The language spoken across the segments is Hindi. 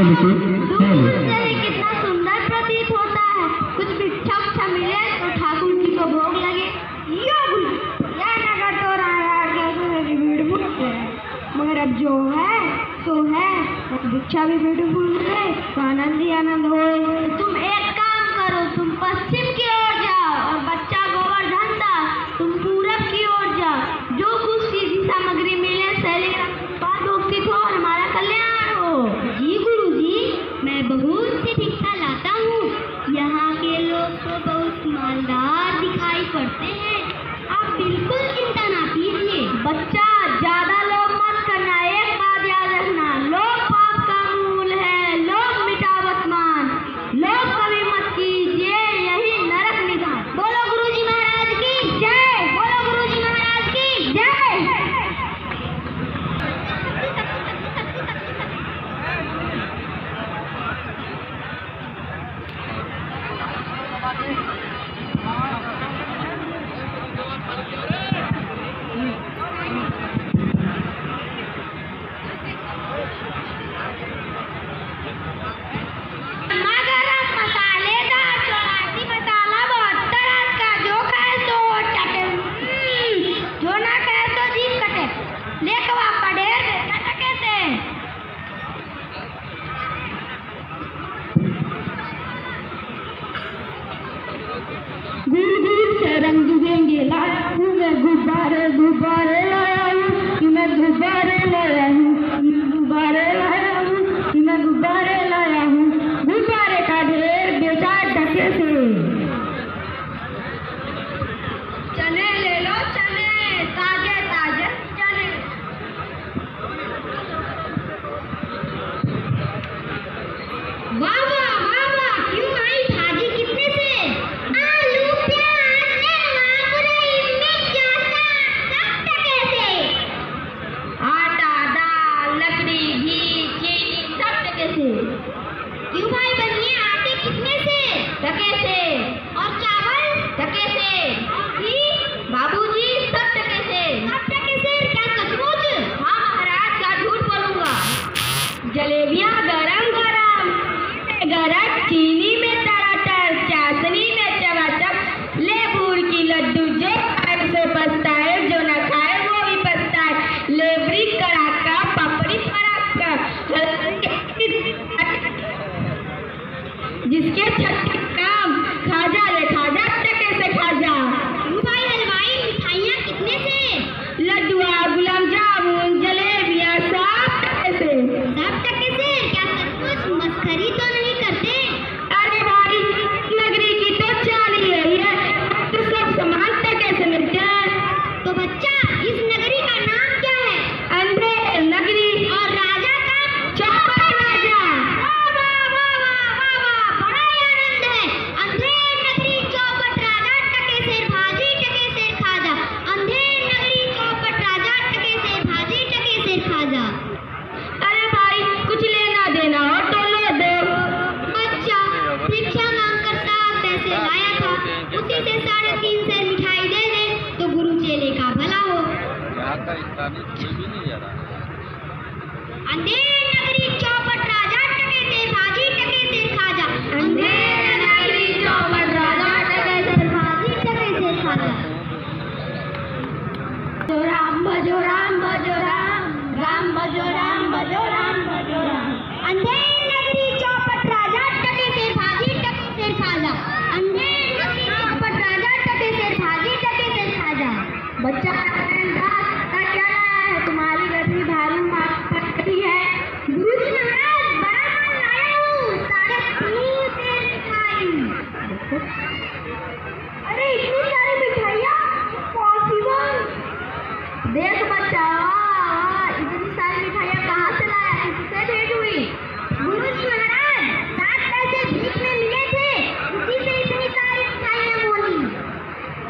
दूर से ही कितना सुंदर प्रतीत होता है। कुछ भिक्षा उच्छा मिले तो ठाकुर जी को भोग लगे। यह नगर तो रायार के ब्यूटीफुल है, मगर अब जो है सो है। भिक्षा भी ब्यूटीफुल है तो आनंद ही आनंद हो। तुम एक काम करो, तुम पश्चिम की ओर जाओ और बच्चा गोवर्धन दास तुम पूरब की ओर जाओ। जो कुछ चीज सामग्री मिले शैली हो और हमारा कल्याण हो। जी गुरु जी, मैं बहुत सी भिक्षा लाता हूँ। यहाँ के लोग तो बहुत मालदार दिखाई पड़ते हैं। आप बिल्कुल चिंता ना कीजिए। बच्चा ज्यादा लोभ मत करना। एक बात याद रखना, लोभ पाप का मूल है। लोभ मिटावत मान, लोभ कभी मत कीजिए, यही नरक निधान। बोलो गुरु जी महाराज की जय। बोलो गुरु जी महाराज की जय। रंग जुगेंगे लाया हूँ मैं गुब्बारे, गुब्बारे लाया हूँ कि मैं गुब्बारे लाया हूँ, गुब्बारे लाया हूँ कि मैं गुब्बारे लाया हूँ। गुब्बारे का ढेर बेचा ढके से। चने ले लो चने, ताजे ताजे चने। वाह वाह वाह वाह, क्यों आई भाजी कितने से? आलू प्याज मुरई मिर्च सब टके से। आटा दाल लकड़ी घी चीनी सब टके से। क्यों भाई बनिए, आटे कितने से? टके से। और चावल टके से। घी बाबूजी सब टके से। सब टके से? क्या सचमुच? हाँ महाराज, क्या झूठ बोलूंगा। जलेबियाँ गरम गरम, गरम चीनी में टराटर, चाशनी में चमाचम, लेबूर की लड्डू जो खाए से पछताए, जो न खाए वो भी पछताए। लेबरी कड़ाका पपड़ी फड़ाका, जिसके छत्तीस काम खाजा ले खाजा टके से खाजा। भाई हलवाई मिठाइयाँ कितने से? लड्डुआ गुलाब जामुन जलेबियाँ सब टके से। सब टके से? क्या सचमुच मस्खरी तो नहीं करते? अरे भाई, नगरी की तो चाल ही यही है, तो सब सामान टके से मिलते हैं। तो बच्चा, इस नगरी का नाम क्या है? अंधेर नगरी। और राजा का? चौपट राजा। वाह वाह वाह वाह वाह वाह, बड़ा आनंद है। अंधेर नगरी चौपट राजा टके से भाजी टके से खाजा। अंधेर नगरी चौपट राजा टके से भाजी टके से खाजा। अरे भाई, कुछ लेना देना हो तो लो दो। बच्चा भिक्षा मांगकर 7 पैसे लाया था, उसी से 3.5 सेर मिठाई दे दे तो गुरु चेले का भला हो। अंधेर नगरी चौपट राजा टके से भाजी टके से खाजा। अंधेर नगरी चौपट राजा टके से भाजी टके से खाजा। जो राम भजो राम भजो राम, राम भजो राम भजो राम भजो राम। अंधेर नगरी चौपट राजा टके से भाजी टके से खाजा। अंधेर नगरी चौपट राजा टके से भाजी टके से खाजा। बच्चा का क्या है? तुम्हारी गति भारी पड़ती है। गुरुजी महाराज, बड़ा माल लाया हूँ, 3.5 सेर मिठाई। अरे इतनी सारी मिठाइयाँ पॉसिबल? देख बच्चा, इतनी सारी मिठाइयाँ कहाँ से लाया? किससे भेंट हुई? गुरुजी महाराज, 7 पैसे भीख में मिले थे, उसी से इतनी सारी मिठाइयाँ बोली।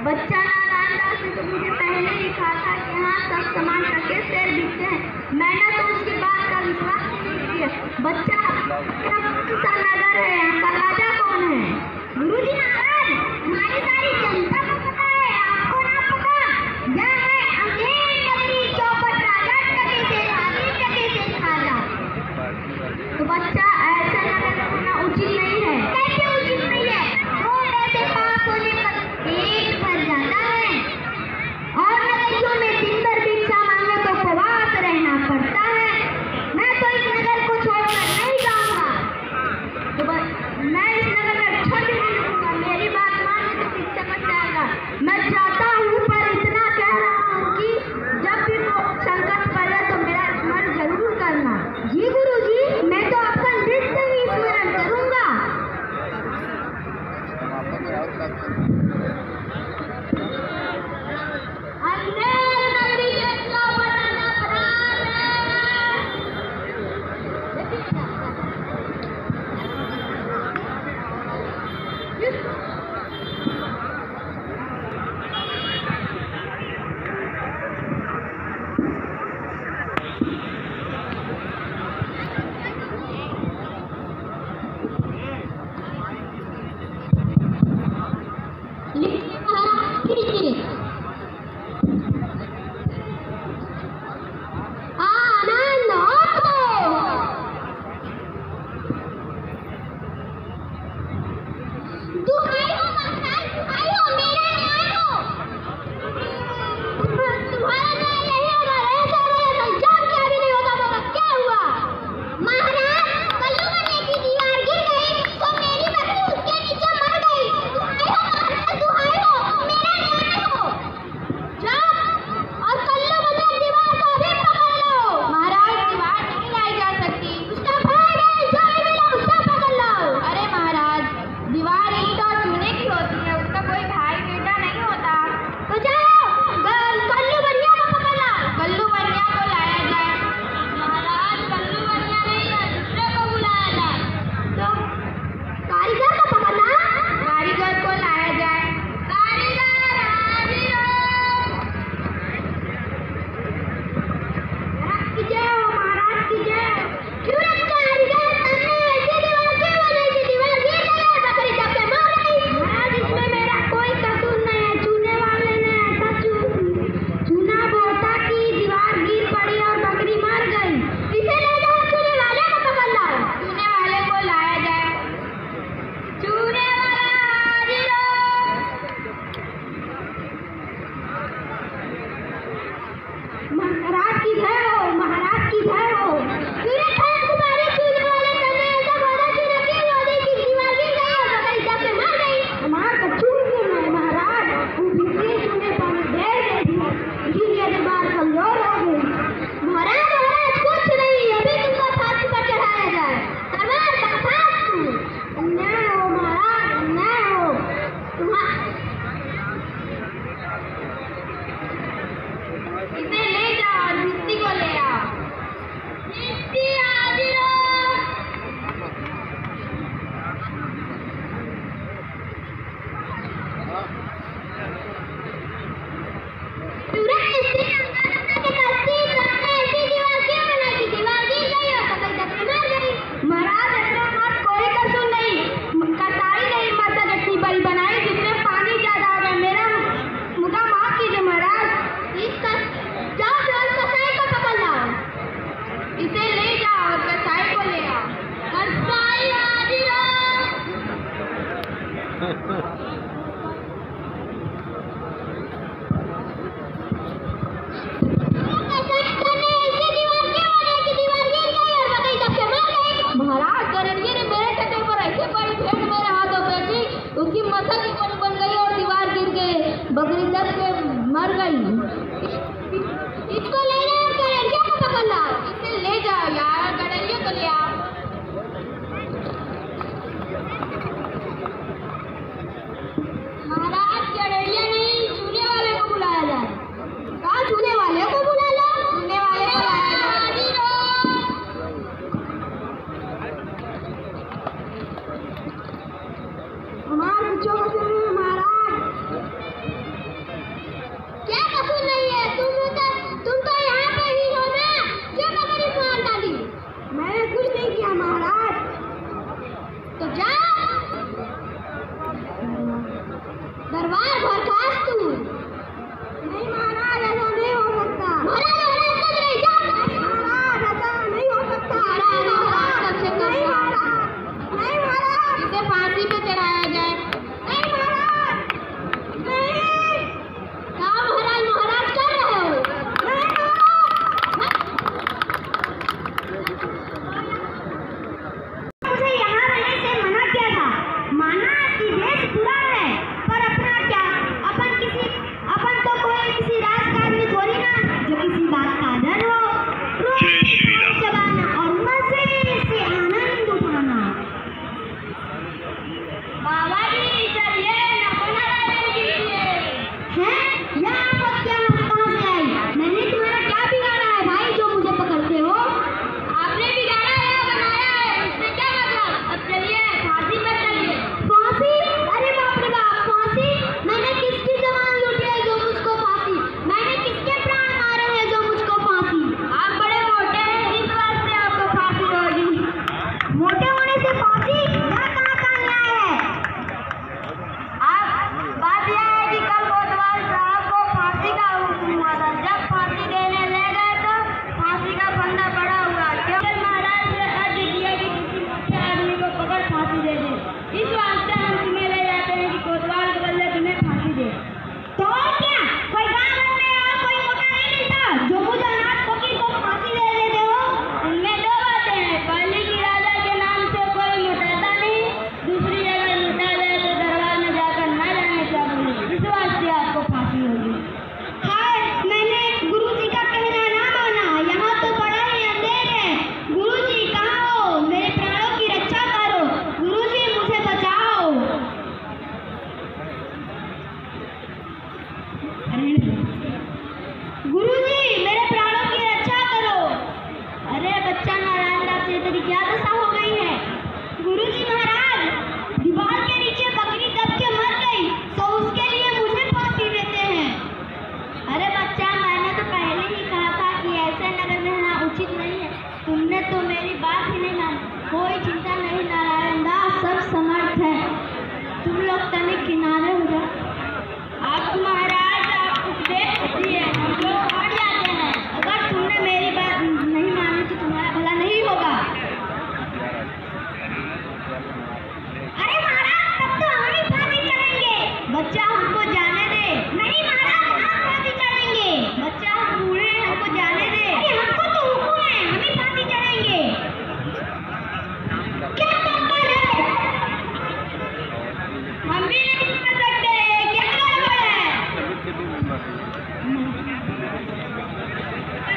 बच्चा नादान से तो मुझे पहले ही कहा था कि यहाँ सब सामान टके सेर बिकते हैं। मैंने तो उसकी बात का विश्वास नहीं किया। बच्चा, सा नगर है, यहाँ का राजा कौन है? गुरुजी महाराज, हमारी सारी जनता को पता है, आपको ना पता? यह है अंधेर नगरी चौपट राजा टके से भाजी टके से खाजा। तो बच्चा बकरी दब के मर गई। इसको ले जाओ, गड़ेरिया को पकड़ ला। इसे ले जाओ यार, गड़ेरिया को ले आओ। महाराज गड़ेरिया नहीं, चूने वाले को बुलाया जाए। कहा चूने वाले को बुला लो, चूने वाले को लाया जाए। हमारे बच्चों को महाराज क्या कसूर नहीं बच्चा हमको जाने दे। नहीं महाराज, हम फांसी चढ़ेंगे। बच्चा हम बूढ़े हैं, हमको जाने दे। अरे हमको तो हुक्म है, हम ही फांसी चढ़ेंगे। क्या करता है? हम भी नहीं कर सकते, क्या गड़बड़ है?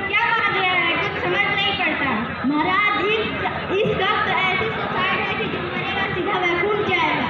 क्या बात है, कुछ समझ नहीं पड़ता। महाराज इस वक्त ऐसी सोसाइटी है कि जो मरेगा सीधा वैकुंठ जाएगा।